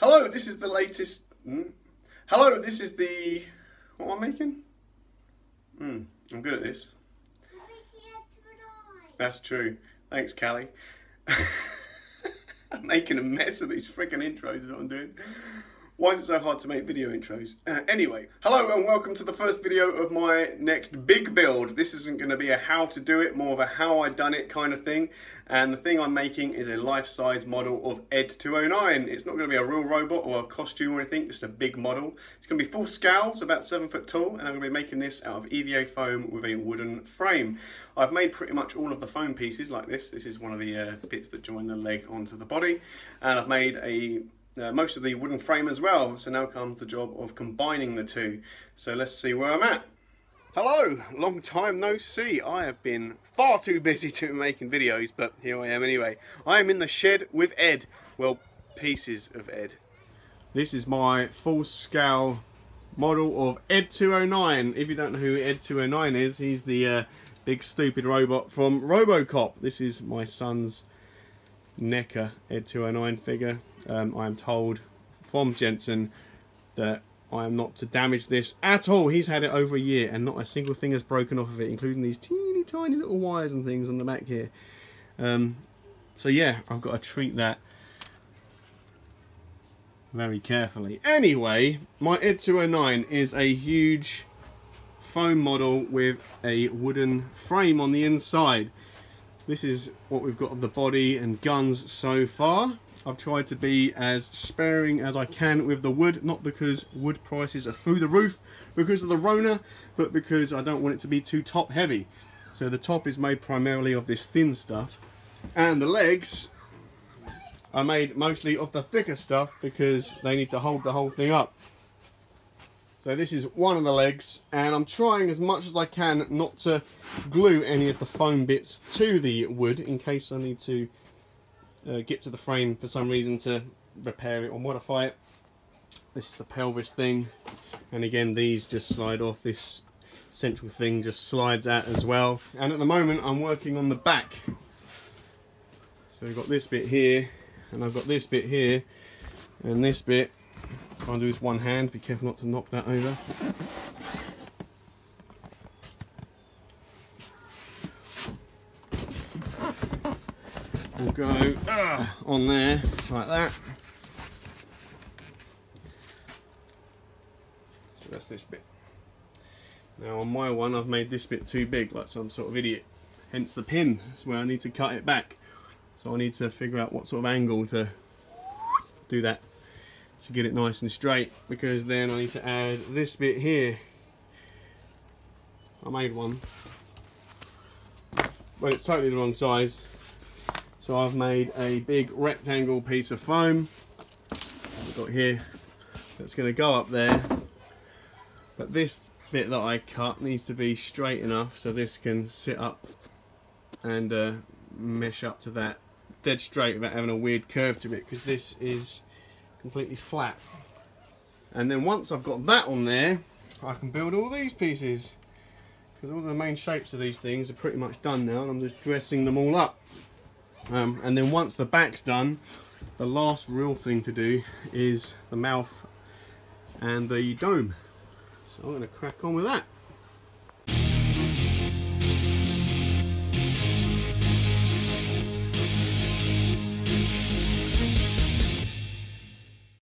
Hello, this is the latest... Hello, this is the... What am I making? I'm good at this. That's true. Thanks, Callie. I'm making a mess of these freaking intros is what I'm doing. Why is it so hard to make video intros? Anyway, hello and welcome to the first video of my next big build. This isn't going to be a how to do it, more of a how I done it kind of thing. And the thing I'm making is a life-size model of ED-209. It's not going to be a real robot or a costume or anything, just a big model. It's going to be full scale, so about 7 foot tall, and I'm going to be making this out of EVA foam with a wooden frame. I've made pretty much all of the foam pieces like this. This is one of the bits that join the leg onto the body. And I've made most of the wooden frame as well, so now comes the job of combining the two. So let's see where I'm at. Hello, long time no see. I have been far too busy to be making videos, but here I am anyway. I am in the shed with Ed, well, pieces of Ed. This is my full scale model of ED-209. If you don't know who ED-209 is, he's the big stupid robot from RoboCop. This is my son's NECA ED-209 figure. I am told from Jensen that I am not to damage this at all. He's had it over a year and not a single thing has broken off of it, including these teeny tiny little wires and things on the back here. So yeah, I've got to treat that very carefully. Anyway, my ED-209 is a huge foam model with a wooden frame on the inside. This is what we've got of the body and guns so far. I've tried to be as sparing as I can with the wood, not because wood prices are through the roof because of the Rona, but because I don't want it to be too top heavy. So the top is made primarily of this thin stuff, and the legs are made mostly of the thicker stuff because they need to hold the whole thing up. So this is one of the legs, and I'm trying as much as I can not to glue any of the foam bits to the wood in case I need to get to the frame for some reason to repair it or modify it. This is the pelvis thing, and again these just slide off. This central thing just slides out as well, and at the moment I'm working on the back. So we've got this bit here, and I've got this bit here, and this bit. Try and do this one hand, be careful not to knock that over. We'll go on there like that. So that's this bit. Now on my one I've made this bit too big, like some sort of idiot, hence the pin. That's where I need to cut it back. So I need to figure out what sort of angle to do that to get it nice and straight, because then I need to add this bit here. I made one, but it's totally the wrong size. So I've made a big rectangle piece of foam I've got here that's going to go up there, but this bit that I cut needs to be straight enough so this can sit up and mesh up to that dead straight without having a weird curve to it, because this is completely flat. And then once I've got that on there, I can build all these pieces, because all the main shapes of these things are pretty much done now, and I'm just dressing them all up. And then once the back's done, the last real thing to do is the mouth and the dome. So I'm going to crack on with that.